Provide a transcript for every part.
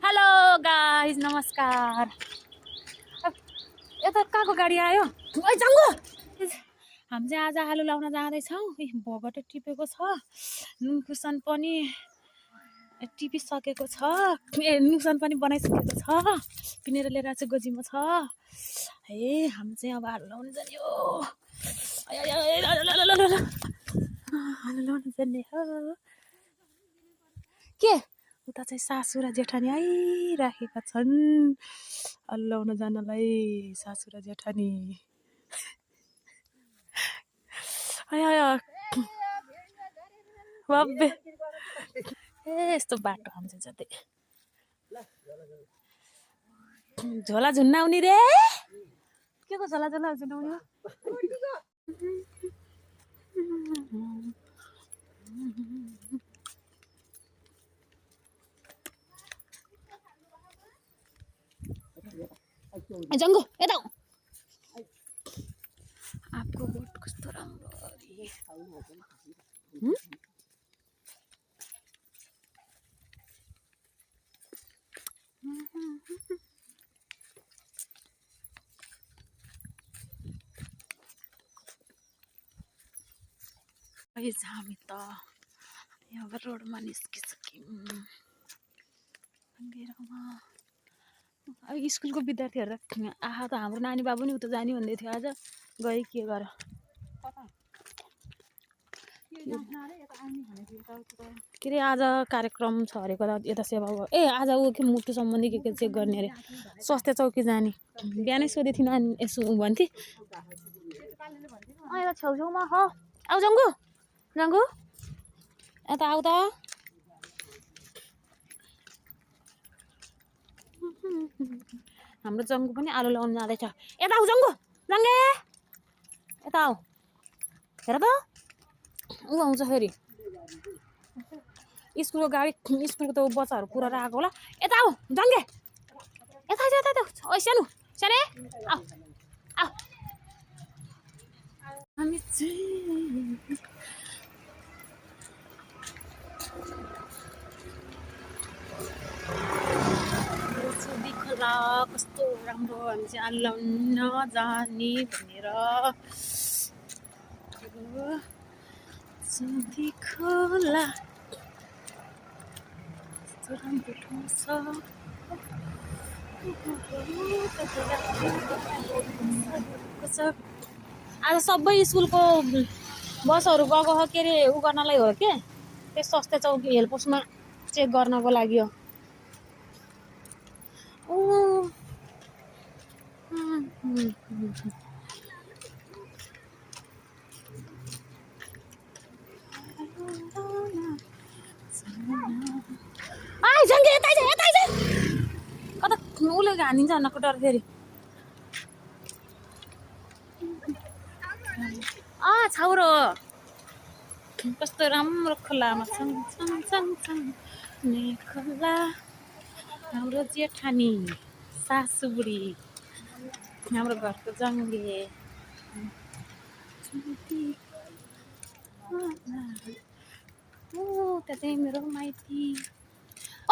Hello guys नमस्कार। यता कहाँको गाडी आयो? ओइ जङ्गु हामी चाहिँ आज आलु लाउन जाँदैछौँ। भोगटे टिपेको छ, नुनखुर्सान पनि टिपिसकेको छ, नुकसान पनि बनाइसकेको छ, पिनेर लिएर चाहिँ गोजीमा छ। हे हामी चाहिँ अब आलु लाउन जाने हो। आलु लाउन जाने हो। के उता चाहिँ सासु र जेठानी आइराखेका छन् आलु लाउन जानलाई। सासु र जेठानी बाबे यस्तो बाटो हामी चाहिँ जति झोला झुन्नाउने रे। के को झोला झोला झुन्नाउने? जङ्गु यता आपको बोट कस्तो राम्रो हामी त यहाँ रोडमा निस्किसक्यौँ। अब स्कुलको विद्यार्थीहरू त आहा त हाम्रो नानी बाबु नि उता जाने भन्दै थियो। आज गए के गर के अरे आज कार्यक्रम छ अरेको यता सेवा आज ऊ के मुटु सम्बन्धी के चेक गर्ने अरे स्वास्थ्य चौकी जाने। बिहानै सोधेको थिइनँ यसो भन्थे यता छेउछेउमा हो। आऊ जङ्गु जङ्गु यता आऊ त। हाम्रो जङ्गु पनि आलु लाउनु जाँदैछ। यता आऊ जङ्गु जङ्गे यता आऊ। हेर त ऊ आउँछ फेरि स्कुलको गाडी। स्कुलको त बच्चाहरू पुऱ्याएर आएको होला। यता आऊ जङ्गे यता यता यता। ओ सानो साने आऊ आऊ। हामी चाहिँ कस्तो राम्रो हामी चाहिँ आलु लाउन जाने भनेर खोला कस्तो राम्रो ठाउँ छ। आज सबै स्कुलको बसहरू गएको हो के अरे ऊ गर्नलाई हो के त्यो स्वास्थ्य चौकी हेल्पपोस्टमा चेक गर्नको लागि हो। जङ्गे यता यता यता कता उसले हानिन्छ भन्नको डर फेरि। छाउरो कस्तो राम्रो खोलामा खोला। हाम्रो जेठानी सासु बुढी हाम्रो घरको जङ्गे त्यहाँ चाहिँ मेरो माइती।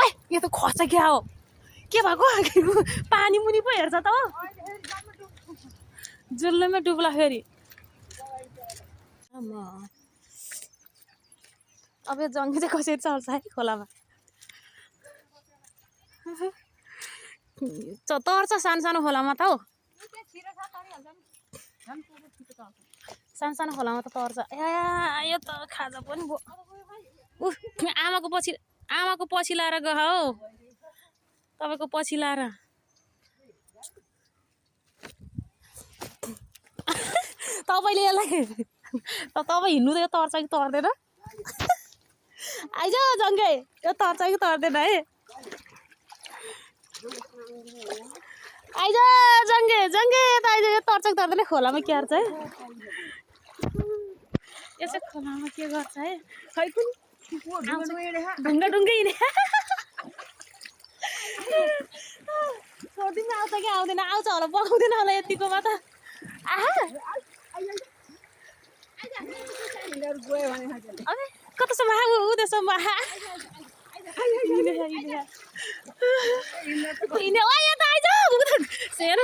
ओइ यो त खर्च क्या हो के भएको? पानी मुनि पो हेर्छ त हो जुल्लोमै डुब्ला फेरि। अब यो जङ्गी चाहिँ कसरी चल्छ है खोलामा? तर्छ सानो सानो खोलामा त हौ। सानो सानो खोलामा त तर्छ। यो त खाजा पनि भयो। आमाको पछि लाएर गयो हौ तपाईँको पछि लाएर। तपाईँले यसलाई तपाईँ हिँड्नु त यो तर्छ कि तर्दैन? आइज जङ्गे यो तर्छ कि तर्दैन है? आइज जङ्गे जङ्गे यता आइज यो तर्छ कि तर्दैन खोलामा के गर्छ है? यो चाहिँ खोलामा के गर्छ है? खै कुन ढुङ्गा ढुङ्गै हिँडे सोधिमा आउँछ कि आउँदैन? आउँछ होला पकाउँदैन होला यतिकोमा त। कतासम्म उदेसम्म हिँड्ने ओ यहाँ त आइज हेर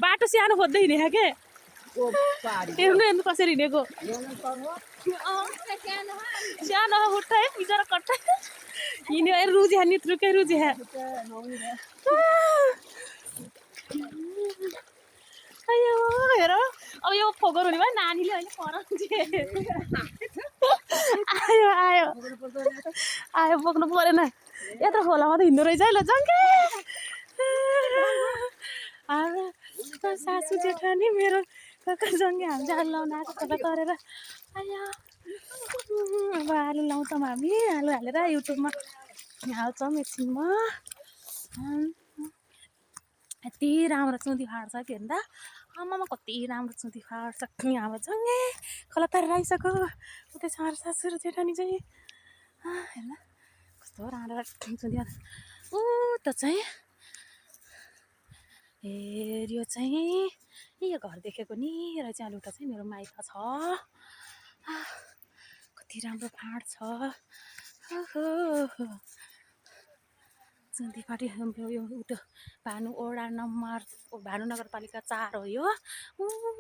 बाटो सानो खोज्दै हिँडेको के हेर्नु हेर्नु कसरी हिँडेको सानो उठ्छ है बिचरा कट्टा हिँड्यो रुजिया नित्रुकै रुजिया अयो हेर अब यो फोगोर हुने भयो नानीले अहिले कराउँछ आयो आयो आयो बोक्नु परेन यत्रो खोलामा त हिँड्दो रहेछ है ल जङ्के सासू जेठानी मेरो काका जङ्गे हामी आलु लाउन आएको तपाईँ गरेर आयो अब आलु लाउँछौँ हामी आलु हालेर युट्युबमा हाल्छौँ एकछिनमा यति राम्रो चुँदी फाट्छ के भन्दा आमामा कति राम्रो चुँदी फाट्छ अब जङ्गे खोला तारेर आइसक्यो उतै छ सासू र जेठानी चाहिँ हेर्न कस्तो राम्रो चुँदी ऊ त चाहिँ हेर यो चाहिँ यो घर देखेको नि र चाहिँ एउटा चाहिँ मेरो माइत छ कति राम्रो फाँट छ चुन्दी फाटी यो उठो भानुवडा नम्बर भानु नगरपालिका 4 हो यो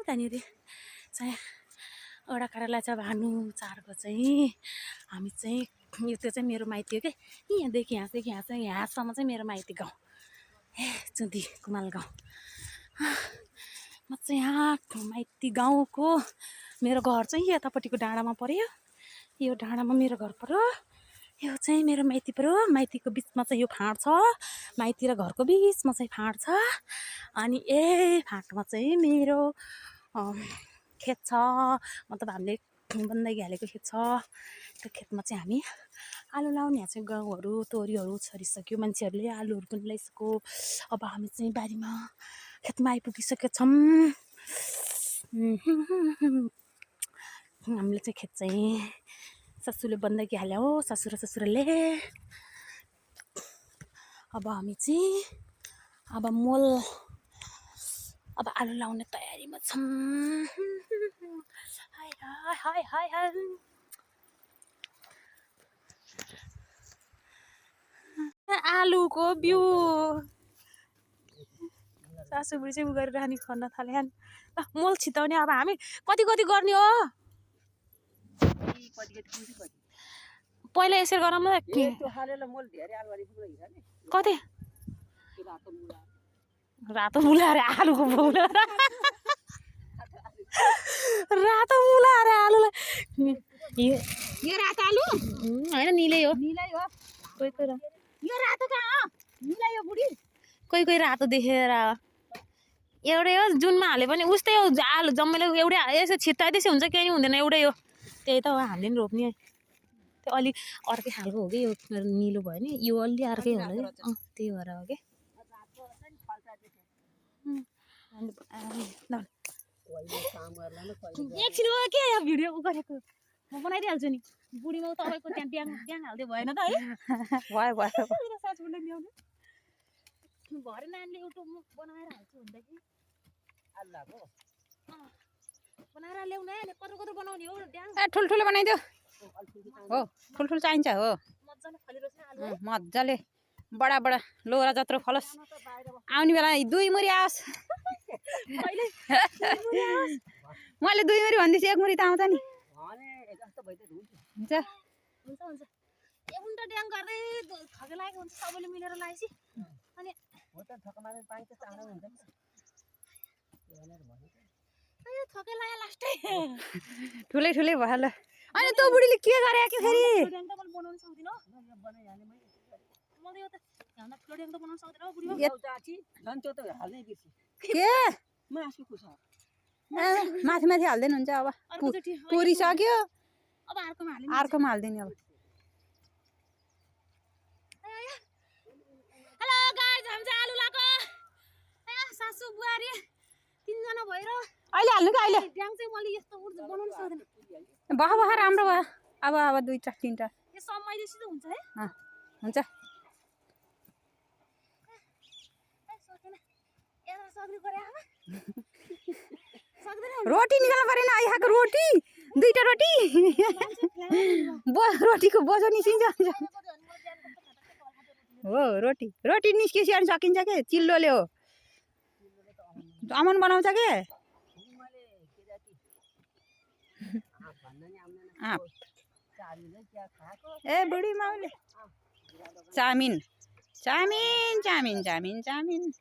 त्यहाँनिर चाहिँ वडा कार्यालय छ भानु 4 को चाहिँ हामी चाहिँ यो त्यो चाहिँ मेरो माइती हो कि यहाँदेखि यहाँसम्म चाहिँ मेरो माइती गाउँ चुन्दी कुमाल गाउँ म चाहिँ यहाँ माइती गाउँको मेरो घर चाहिँ यतापट्टिको डाँडामा पर्यो यो डाँडामा मेरो घर पर्यो यो चाहिँ मेरो माइती पर्यो माइतीको बिचमा चाहिँ यो फाँट छ माइती र घरको बिचमा चाहिँ फाँट छ अनि फाँटमा चाहिँ मेरो खेत छ मतलब हामीले बन्दाइकी हालेको खेत छ त्यो खेतमा चाहिँ हामी आलु लाउने यहाँ चाहिँ गहुँहरू तोरीहरू छरिसक्यो मान्छेहरूले आलुहरू पनि ल्याइसक्यो अब हामी चाहिँ बारीमा खेतमा आइपुगिसकेका छौँ हामीले चाहिँ खेत चाहिँ ससुले बन्दाइकी हाल्यो हो ससुर ससुराले अब हामी चाहिँ अब आलु लाउने तयारीमा छौँ हाय हाय हाय हाय आलुको बिउ सासु बुढी चाहिँ उ गरेर रानी खन्न थाले मोल छिताउने अब हामी कति कति गर्ने हो पहिला यसरी गरौँ न कति रातो मुला अरे आलुको मुला रातो मुला अरे आलुलाई यो रातो आलु होइन निलै हो कोही कोही यो रातो कहाँ हो निलै हो बुढी कोही कोही रातो देखेर एउटै हो जुनमा हाले पनि उस्तै हो आलु जम्मैले एउटै यसो छिट्टाइदिएपछि हुन्छ केही हुँदैन एउटै हो त्यही त हो हामीले नि रोप्ने त्यो अलि अर्कै खालको हो कि यो निलो भयो नि यो अलि अर्कै होला कि त्यही भएर हो कि एकछिन हो के यो भिडियो गरेको म बनाइदिइहाल्छु नि बुढीमा तपाईँको त्यहाँ ड्याङ ड्याङ हाल्दै भएन त है भयो भरे नानीले युट्युब बनाएर हाल्छु भन्दाखेरि बनाएर ल्याउनु है कत्रो कत्रो बनाउने हो ड्याङ ठुल्ठुलो बनाइदेऊ हो ठुल्ठुलो चाहिन्छ हो मजाले फलिरहेछ आलु मजाले बडा बडा लोरा जत्रो फलोस् आउने बेला 2 मुरी आओस् मैले 2 मुरी भन्दैछु 1 मुरी त आउँछ नि हुन्छ हुन्छ एउटा ड्याङ गर्दै थके लागेको हुन्छ सबैले मिलेर लगाएपछि अनि थके लाग्यो लास्टै ठुलै ठुलै भयो ल अनि तँ बुढीले के गरे कि फेरि ड्याङ त मैले बनाउन सक्दिनँ मैले यो त यहाँ ठुलो ड्याङ त बनाउन सक्दिनँ बुढी के माथि माथि हाल्दैन हुन्छ अब पुरिसक्यो अब अर्कोमा हाल्दिने अब हेलो गाइज हामी चाहिँ आलु लाको सासू बुहारी 3 जना भएर अहिले हाल्नु कि अहिले ड्याङ चाहिँ मैले यस्तो बनाउन सक्दिनँ बहा राम्रो भयो अब 2 3टा यो समयले सिधै हुन्छ है हुन्छ रोटी निकाल्नु परेन आइखाएको रोटी 2टा रोटी रोटीको बोझो निस्किन्छ हो रोटी रोटी निस्कियो अनि सकिन्छ के चिल्लोले हो अमन बनाउँछ के आँप ए बुढी माउले चामिन चामिन चामिन चामिन चामिन